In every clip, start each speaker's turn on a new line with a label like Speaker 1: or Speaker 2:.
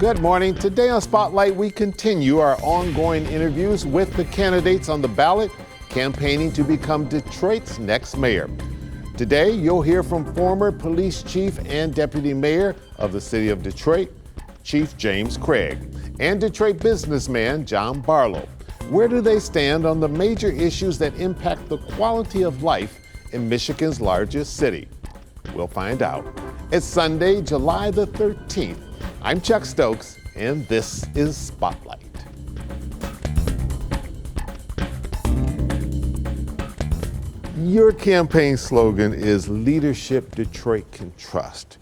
Speaker 1: Good morning. Today on Spotlight, we continue our ongoing interviews with the candidates on the ballot campaigning to become Detroit's next mayor. Today, you'll hear from former police chief and deputy mayor of the city of Detroit, Chief James Craig, and Detroit businessman John Barlow. Where do they stand on the major issues that impact the quality of life in Michigan's largest city? We'll find out. It's Sunday, July the 13th. I'm Chuck Stokes, and this is Spotlight. Your campaign slogan is Leadership Detroit Can Trust.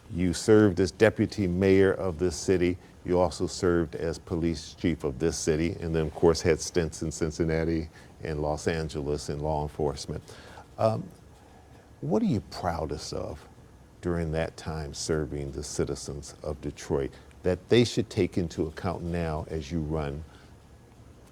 Speaker 1: You served as deputy mayor of this city. You also served as police chief of this city, and then, of course, had stints in Cincinnati and Los Angeles in law enforcement. What are you proudest of during that time serving the citizens of Detroit that they should take into account now as you run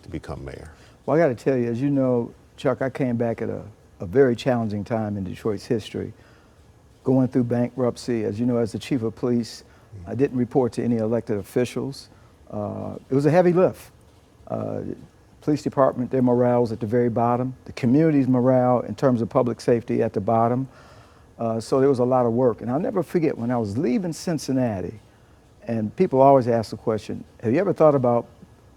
Speaker 1: to become mayor?
Speaker 2: Well, I got to tell you, as you know, Chuck, I came back at a very challenging time in Detroit's history, going through bankruptcy. As you know, as the chief of police, I didn't report to any elected officials. It was a heavy lift. Police department, their morale was at the very bottom. The community's morale in terms of public safety at the bottom. So there was a lot of work. And I'll never forget when I was leaving Cincinnati, and people always ask the question, have you ever thought about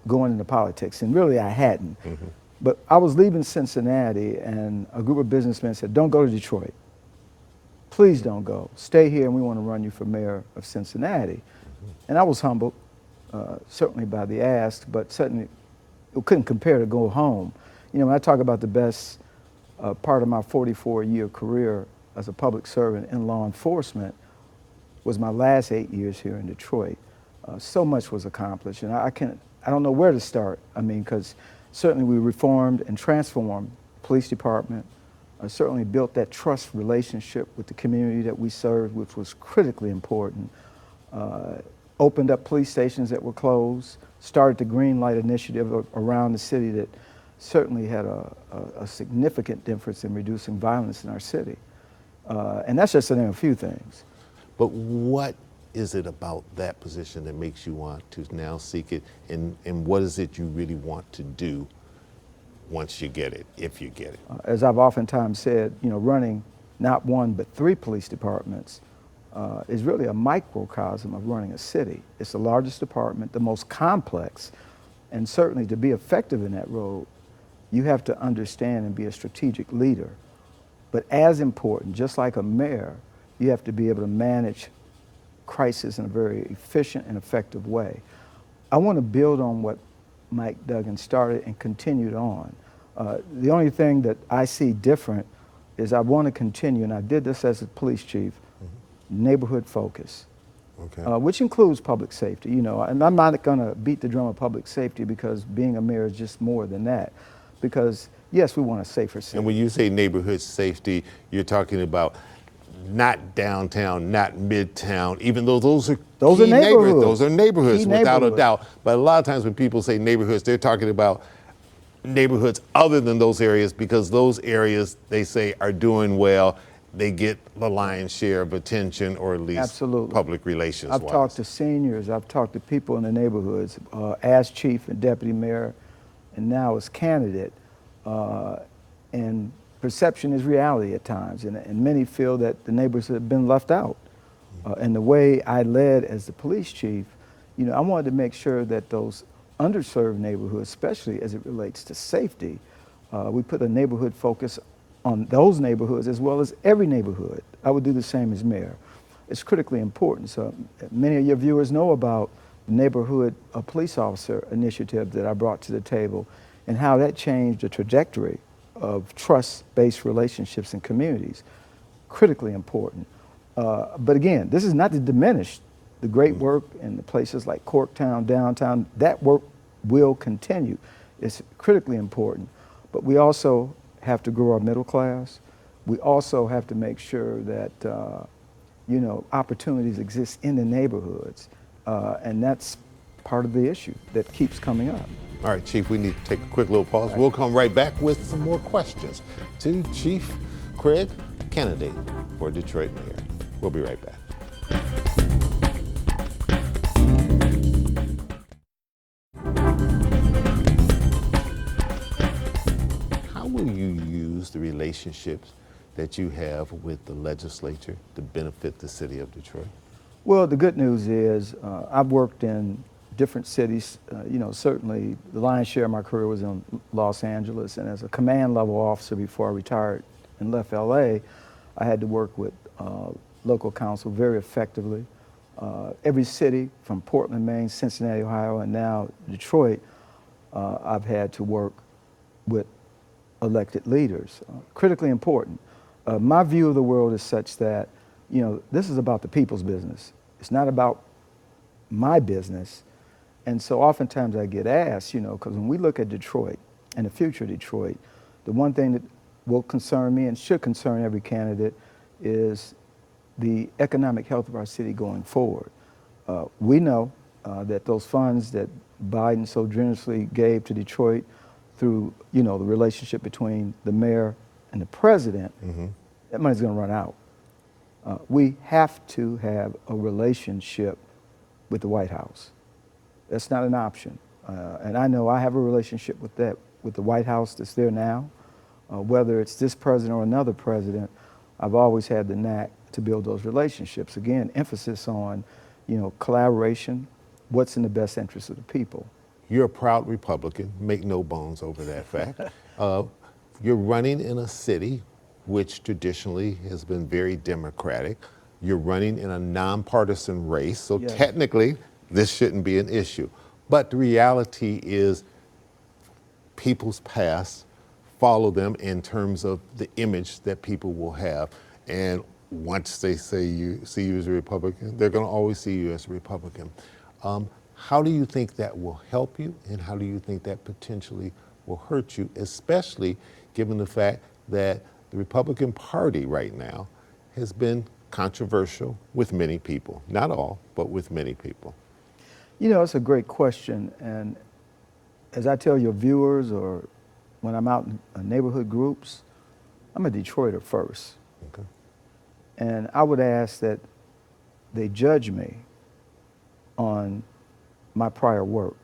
Speaker 2: going into politics? And really I hadn't. Mm-hmm. But I was leaving Cincinnati and a group of businessmen said, don't go to Detroit. Please don't go. Stay here and we want to run you for mayor of Cincinnati. Mm-hmm. And I was humbled, certainly by the ask, but certainly it couldn't compare to go home. You know, when I talk about the best part of my 44-year career as a public servant in law enforcement was my last 8 years here in Detroit. So much was accomplished, and I don't know where to start. I mean, because certainly we reformed and transformed the police department, certainly built that trust relationship with the community that we served, which was critically important, opened up police stations that were closed, started the Green Light Initiative around the city that certainly had a significant difference in reducing violence in our city. And that's just to name a few things.
Speaker 1: But what is it about that position that makes you want to now seek it, and what is it you really want to do once you get it, if you get it?
Speaker 2: As I've oftentimes said, you know, running not one but 3 police departments is really a microcosm of running a city. It's the largest department, the most complex, and certainly to be effective in that role, you have to understand and be a strategic leader. But as important, just like a mayor, you have to be able to manage crisis in a very efficient and effective way. I want to build on what Mike Duggan started and continued on. The only thing that I see different is I want to continue, and I did this as a police chief, neighborhood focus, which includes public safety, you know, and I'm not going to beat the drum of public safety because being a mayor is just more than that. Because yes, we want a safer city.
Speaker 1: And when you say neighborhood safety, you're talking about not downtown, not midtown, even though those are neighborhoods. Those are neighborhoods without a doubt. But a lot of times when people say neighborhoods, they're talking about neighborhoods other than those areas, because those areas, they say, are doing well. They get the lion's share of attention, or at least
Speaker 2: Absolutely.
Speaker 1: Public relations.
Speaker 2: I've talked to seniors, I've talked to people in the neighborhoods, as chief and deputy mayor, and now as candidate. And perception is reality at times, and many feel that the neighbors have been left out. And the way I led as the police chief, you know, I wanted to make sure that those underserved neighborhoods, especially as it relates to safety, we put a neighborhood focus on those neighborhoods as well as every neighborhood. I would do the same as mayor. It's critically important. So many of your viewers know about the neighborhood police officer initiative that I brought to the table and how that changed the trajectory of trust-based relationships in communities. Critically important. But again, this is not to diminish the great work in the places like Corktown, downtown. That work will continue. It's critically important. But we also have to grow our middle class. We also have to make sure that you know, opportunities exist in the neighborhoods. And that's part of the issue that keeps coming up.
Speaker 1: All right, Chief, we need to take a quick little pause. Right. We'll come right back with some more questions to Chief Craig, candidate for Detroit mayor. We'll be right back. relationships that you have with the legislature to benefit the city of Detroit?
Speaker 2: Well, the good news is I've worked in different cities. Certainly the lion's share of my career was in Los Angeles, and as a command level officer before I retired and left LA, I had to work with local council very effectively. Every city from Portland, Maine, Cincinnati, Ohio, and now Detroit, I've had to work with elected leaders. Critically important. My view of the world is such that, this is about the people's business. It's not about my business. And so oftentimes I get asked, because when we look at Detroit and the future of Detroit, the one thing that will concern me and should concern every candidate is the economic health of our city going forward. We know that those funds that Biden so generously gave to Detroit through, the relationship between the mayor and the president, that money's going to run out. We have to have a relationship with the White House. That's not an option. And I know I have a relationship with the White House that's there now. Whether it's this president or another president, I've always had the knack to build those relationships. Again, emphasis on, collaboration, what's in the best interest of the people.
Speaker 1: You're a proud Republican, make no bones over that fact. You're running in a city which traditionally has been very Democratic. You're running in a nonpartisan race, so
Speaker 2: Yes.
Speaker 1: Technically this shouldn't be an issue. But the reality is people's past follow them in terms of the image that people will have. And once they see you as a Republican, they're going to always see you as a Republican. How do you think that will help you, and how do you think that potentially will hurt you, especially given the fact that the Republican Party right now has been controversial with many people? Not all, but with many people.
Speaker 2: It's a great question. And as I tell your viewers, or when I'm out in neighborhood groups, I'm a Detroiter first.
Speaker 1: Okay.
Speaker 2: And I would ask that they judge me on my prior work,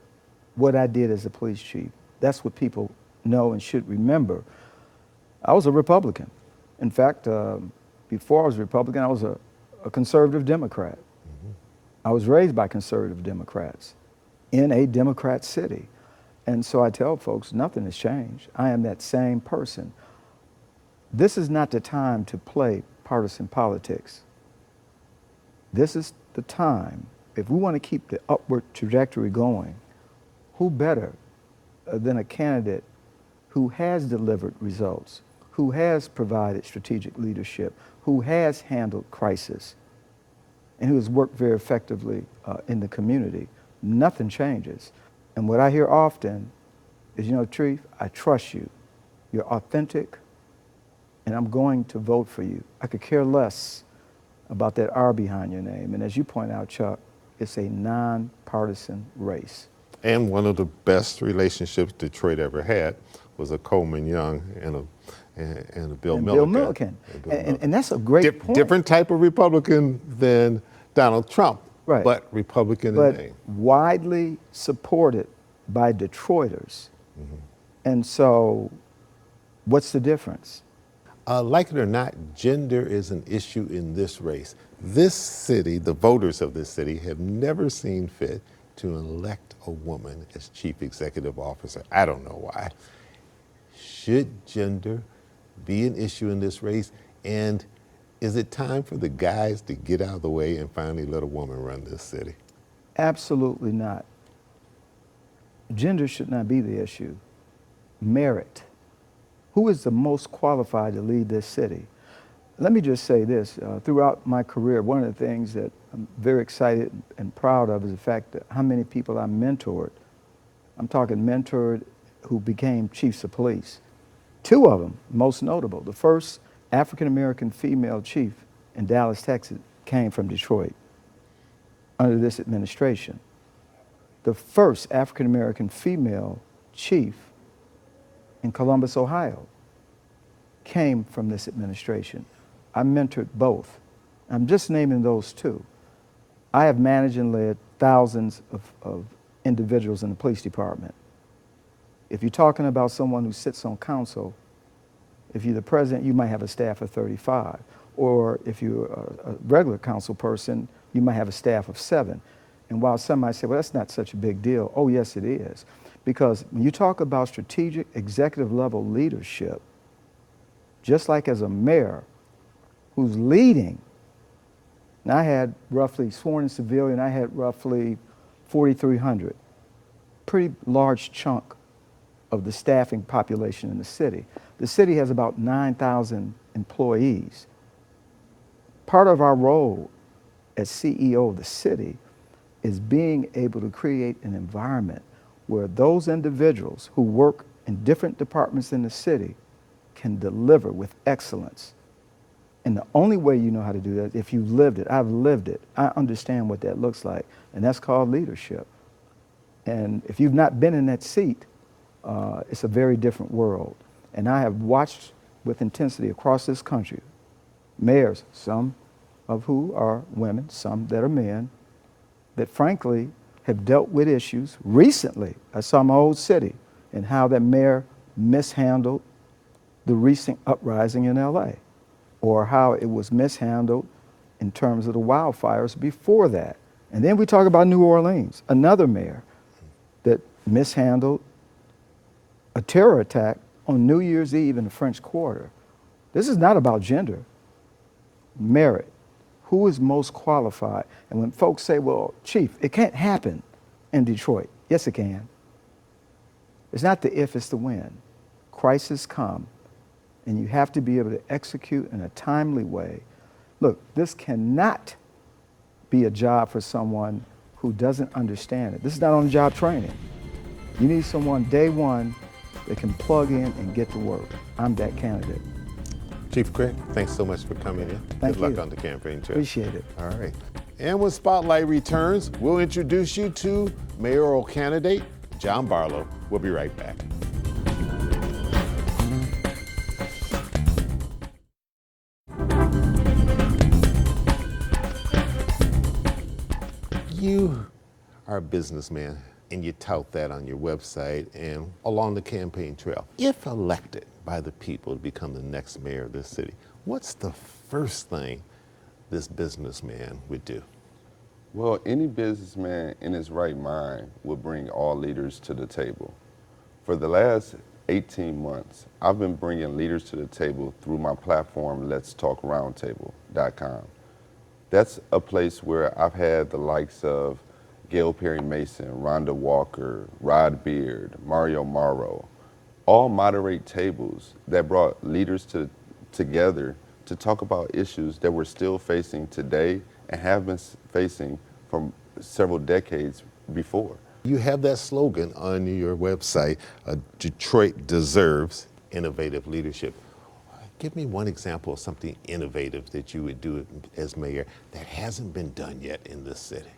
Speaker 2: what I did as a police chief. That's what people know and should remember. I was a Republican. In fact, before I was a Republican, I was a conservative Democrat. I was raised by conservative Democrats in a Democrat city. And so I tell folks, nothing has changed. I am that same person. This is not the time to play partisan politics. This is the time, if we want to keep the upward trajectory going, who better than a candidate who has delivered results, who has provided strategic leadership, who has handled crisis, and who has worked very effectively in the community. Nothing changes. And what I hear often is, Chief, I trust you. You're authentic, and I'm going to vote for you. I could care less about that R behind your name. And as you point out, Chuck, it's a nonpartisan race.
Speaker 1: And one of the best relationships Detroit ever had was a Coleman Young and a Bill Milliken.
Speaker 2: And that's a great point.
Speaker 1: Different type of Republican than Donald Trump,
Speaker 2: right.
Speaker 1: But Republican
Speaker 2: but
Speaker 1: in name.
Speaker 2: Widely supported by Detroiters. And so what's the difference?
Speaker 1: Like it or not, gender is an issue in this race. This city, the voters of this city, have never seen fit to elect a woman as chief executive officer. I don't know why. Should gender be an issue in this race? And is it time for the guys to get out of the way and finally let a woman run this city?
Speaker 2: Absolutely not. Gender should not be the issue. Merit. Who is the most qualified to lead this city? Let me just say this. Throughout my career, one of the things that I'm very excited and proud of is the fact that how many people I mentored. I'm talking mentored who became chiefs of police. Two of them, most notable. The first African-American female chief in Dallas, Texas, came from Detroit under this administration. The first African-American female chief in Columbus, Ohio, came from this administration. I mentored both. I'm just naming those two. I have managed and led thousands of individuals in the police department. If you're talking about someone who sits on council, If you're the president, you might have a staff of 35. Or if you're a regular council person, you might have a staff of 7. And while some might say, well, that's not such a big deal, oh, yes, it is. Because when you talk about strategic executive level leadership, just like as a mayor who's leading, and I had roughly, sworn in civilian, I had roughly 4,300, pretty large chunk of the staffing population in the city. The city has about 9,000 employees. Part of our role as CEO of the city is being able to create an environment where those individuals who work in different departments in the city can deliver with excellence. And the only way you know how to do that is if you've lived it. I've lived it. I understand what that looks like, and that's called leadership. And if you've not been in that seat, it's a very different world. And I have watched with intensity across this country, mayors, some of who are women, some that are men, that frankly have dealt with issues. Recently, I saw my old city and how that mayor mishandled the recent uprising in LA, or how it was mishandled in terms of the wildfires before that. And then we talk about New Orleans, another mayor that mishandled a terror attack on New Year's Eve in the French Quarter. This is not about gender, merit. Who is most qualified? And when folks say, well, Chief, it can't happen in Detroit. Yes, it can. It's not the if, it's the when. Crises come, and you have to be able to execute in a timely way. Look, this cannot be a job for someone who doesn't understand it. This is not on-the-job training. You need someone day one that can plug in and get to work. I'm that candidate.
Speaker 1: Chief Craig, thanks so much for coming in.
Speaker 2: Thank you.
Speaker 1: Good luck on the campaign trail.
Speaker 2: Appreciate it.
Speaker 1: All right. And when Spotlight returns, we'll introduce you to mayoral candidate John Barlow. We'll be right back. You are a businessman, and you tout that on your website and along the campaign trail. If elected by the people to become the next mayor of this city, what's the first thing this businessman would do?
Speaker 3: Well, any businessman in his right mind would bring all leaders to the table. For the last 18 months, I've been bringing leaders to the table through my platform, letstalkroundtable.com. That's a place where I've had the likes of Gail Perry Mason, Rhonda Walker, Rod Beard, Mario Morrow, all moderate tables that brought leaders together to talk about issues that we're still facing today and have been facing from several decades before.
Speaker 1: You have that slogan on your website, Detroit deserves innovative leadership. Give me one example of something innovative that you would do as mayor that hasn't been done yet in this city.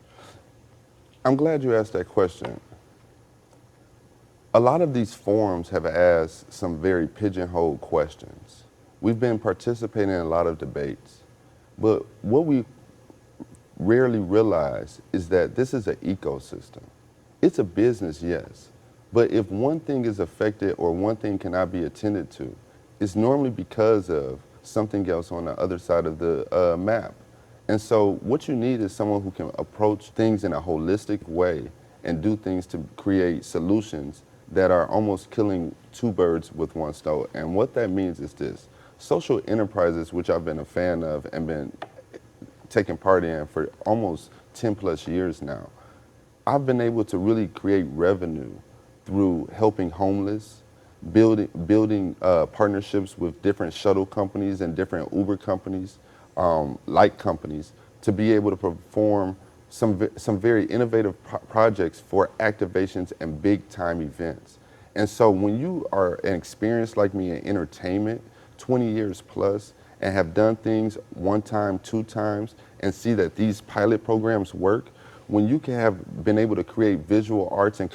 Speaker 3: I'm glad you asked that question. A lot of these forums have asked some very pigeonholed questions. We've been participating in a lot of debates, but what we rarely realize is that this is an ecosystem. It's a business, yes, but if one thing is affected or one thing cannot be attended to, it's normally because of something else on the other side of the map. And so what you need is someone who can approach things in a holistic way and do things to create solutions that are almost killing two birds with one stone. And what that means is this: social enterprises, which I've been a fan of and been taking part in for almost 10 plus years now, I've been able to really create revenue through helping homeless, building partnerships with different shuttle companies and different Uber companies, light companies, to be able to perform some very innovative projects for activations and big time events. And so when you are an experienced like me in entertainment, 20 years plus, and have done things one time, two times, and see that these pilot programs work, when you can have been able to create visual arts and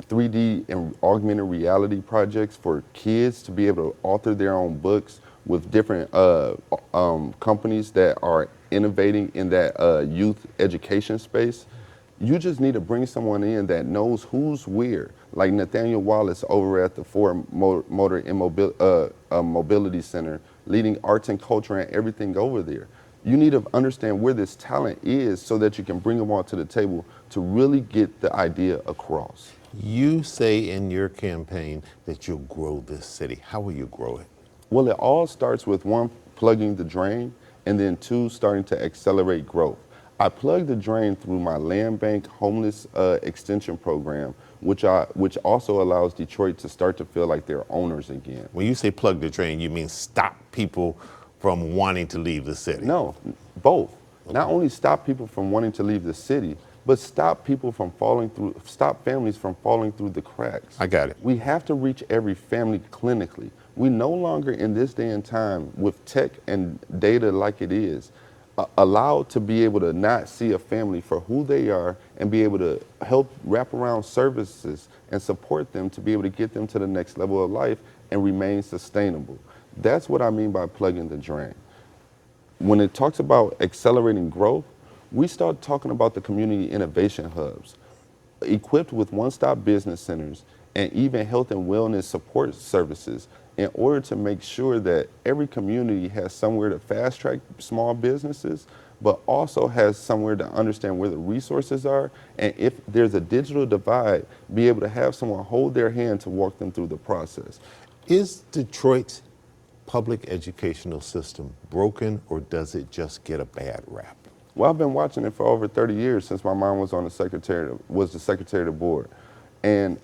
Speaker 3: 3D and augmented reality projects for kids to be able to author their own books with different companies that are innovating in that youth education space, you just need to bring someone in that knows who's where, like Nathaniel Wallace over at the Ford Motor Mobility Center, leading arts and culture and everything over there. You need to understand where this talent is so that you can bring them all to the table to really get the idea across.
Speaker 1: You say in your campaign that you'll grow this city. How will you grow it?
Speaker 3: Well, it all starts with one, plugging the drain, and then two, starting to accelerate growth. I plug the drain through my land bank homeless extension program, which also allows Detroit to start to feel like they're owners again.
Speaker 1: When you say plug the drain, you mean stop people from wanting to leave the city?
Speaker 3: No, both. Okay. Not only stop people from wanting to leave the city, but stop people from stop families from falling through the cracks.
Speaker 1: I got it.
Speaker 3: We have to reach every family clinically. We no longer in this day and time with tech and data like it is, allowed to be able to not see a family for who they are and be able to help wrap around services and support them to be able to get them to the next level of life and remain sustainable. That's what I mean by plugging the drain. When it talks about accelerating growth, we start talking about the community innovation hubs, equipped with one-stop business centers and even health and wellness support services in order to make sure that every community has somewhere to fast-track small businesses, but also has somewhere to understand where the resources are, and if there's a digital divide, be able to have someone hold their hand to walk them through the process.
Speaker 1: Is Detroit's public educational system broken, or does it just get a bad rap?
Speaker 3: Well, I've been watching it for over 30 years since my mom was the secretary of the board. And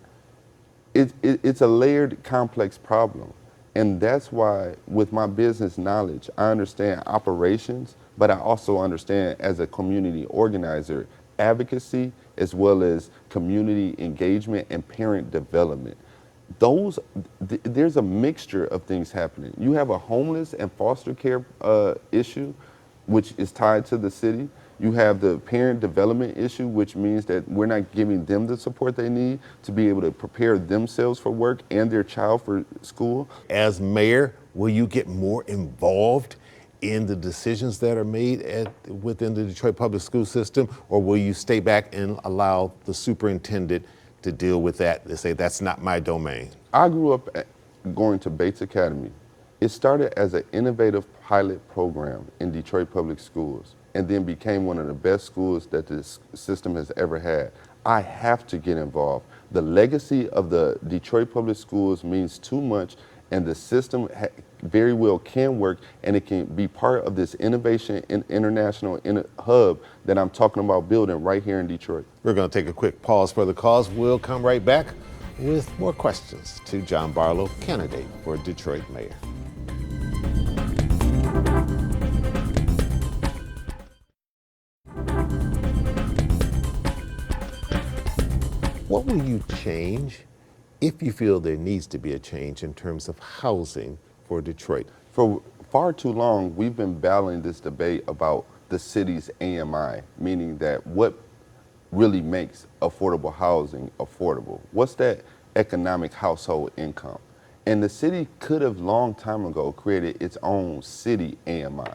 Speaker 3: it's a layered, complex problem. And that's why with my business knowledge, I understand operations, but I also understand as a community organizer, advocacy, as well as community engagement and parent development. There's a mixture of things happening. You have a homeless and foster care issue, which is tied to the city. You have the parent development issue, which means that we're not giving them the support they need to be able to prepare themselves for work and their child for school.
Speaker 1: As mayor, will you get more involved in the decisions that are made within the Detroit public school system, or will you stay back and allow the superintendent to deal with that? They say, that's not my domain.
Speaker 3: I grew up going to Bates Academy. It started as an innovative pilot program in Detroit public schools and then became one of the best schools that this system has ever had. I have to get involved. The legacy of the Detroit public schools means too much, and the system very well can work, and it can be part of this innovation international hub that I'm talking about building right here in Detroit.
Speaker 1: We're going to take a quick pause for the cause. We'll come right back with more questions to John Barlow, candidate for Detroit mayor. What will you change if you feel there needs to be a change in terms of housing for Detroit?
Speaker 3: For far too long, we've been battling this debate about the city's AMI, meaning that what really makes affordable housing affordable? What's that economic household income? And the city could have long time ago created its own city AMI.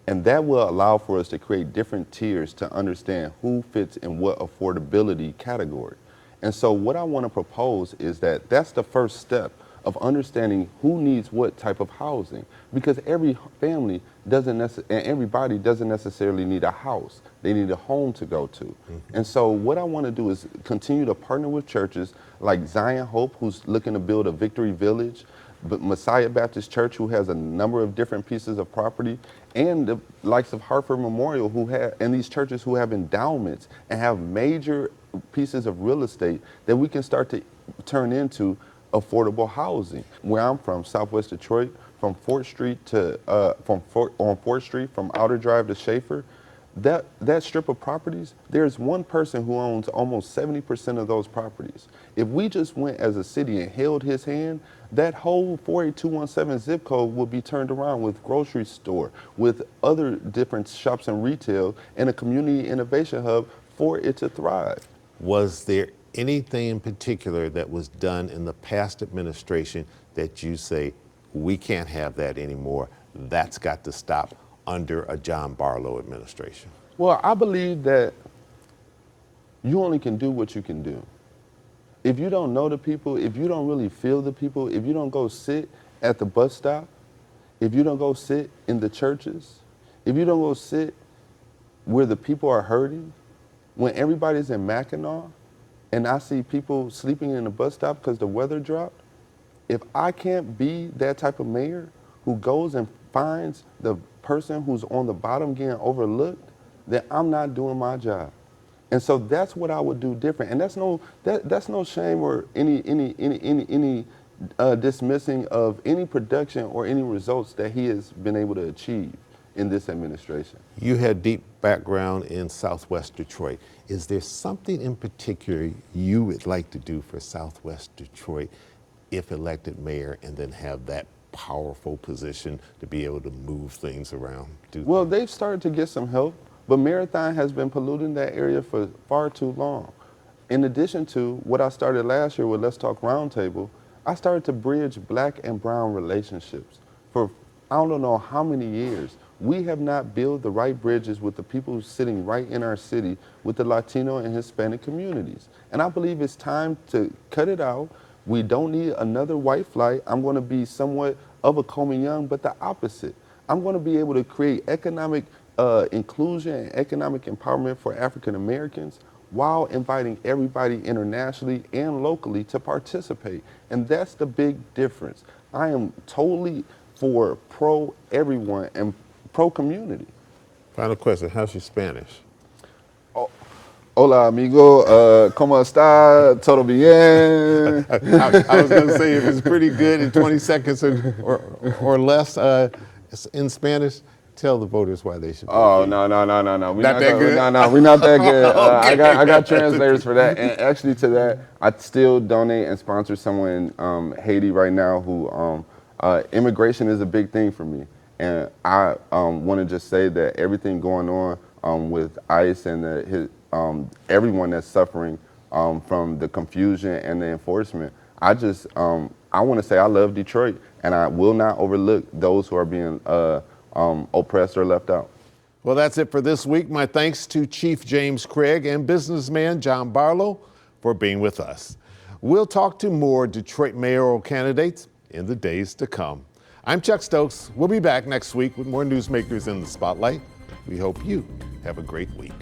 Speaker 3: And that will allow for us to create different tiers to understand who fits in what affordability category. And so what I want to propose is that that's the first step of understanding who needs what type of housing, because every family and everybody doesn't necessarily need a house. They need a home to go to. Mm-hmm. And so what I want to do is continue to partner with churches like Zion Hope, who's looking to build a Victory Village, but Messiah Baptist Church, who has a number of different pieces of property, and the likes of Hartford Memorial, and these churches who have endowments and have major pieces of real estate that we can start to turn into affordable housing. Where I'm from, Southwest Detroit, from Fort Street to on 4th Street, from Outer Drive to Schaefer, that strip of properties, there's one person who owns almost 70% of those properties. If we just went as a city and held his hand, that whole 48217 zip code would be turned around with grocery store, with other different shops and retail, and a community innovation hub for it to thrive.
Speaker 1: Was there anything in particular that was done in the past administration that you say, we can't have that anymore, that's got to stop under a John Barlow administration?
Speaker 3: Well, I believe that you only can do what you can do. if you don't know the people, if you don't really feel the people, if you don't go sit at the bus stop, if you don't go sit in the churches, if you don't go sit where the people are hurting, when everybody's in Mackinac and I see people sleeping in the bus stop because the weather dropped, if I can't be that type of mayor who goes and finds the person who's on the bottom getting overlooked, then I'm not doing my job. And so that's what I would do different. And that's no shame or any dismissing of any production or any results that he has been able to achieve in this administration.
Speaker 1: You had deep background in Southwest Detroit. Is there something in particular you would like to do for Southwest Detroit if elected mayor, and then have that powerful position to be able to move things around?
Speaker 3: Well, they've started to get some help, but Marathon has been polluting that area for far too long. In addition to what I started last year with Let's Talk Roundtable, I started to bridge black and brown relationships. For I don't know how many years, we have not built the right bridges with the people sitting right in our city with the Latino and Hispanic communities. And I believe it's time to cut it out. We don't need another white flight. I'm going to be somewhat of a Coleman Young, but the opposite. I'm going to be able to create economic inclusion and economic empowerment for African Americans while inviting everybody internationally and locally to participate. And that's the big difference. I am totally for pro everyone and pro community.
Speaker 1: Final question, how's your Spanish?
Speaker 3: Hola, amigo. ¿Cómo está? ¿Todo bien?
Speaker 1: I was going to say, if it's pretty good in 20 seconds or less in Spanish, tell the voters why they should vote.
Speaker 3: Oh, no. We're
Speaker 1: not that good?
Speaker 3: No, we're not that good.
Speaker 1: Okay.
Speaker 3: I got translators for that. And actually to that, I still donate and sponsor someone in Haiti right now who, immigration is a big thing for me. And I want to just say that everything going on with ICE and everyone that's suffering from the confusion and the enforcement, I want to say I love Detroit, and I will not overlook those who are being oppressed or left out.
Speaker 1: Well, that's it for this week. My thanks to Chief James Craig and businessman John Barlow for being with us. We'll talk to more Detroit mayoral candidates in the days to come. I'm Chuck Stokes. We'll be back next week with more newsmakers in the spotlight. We hope you have a great week.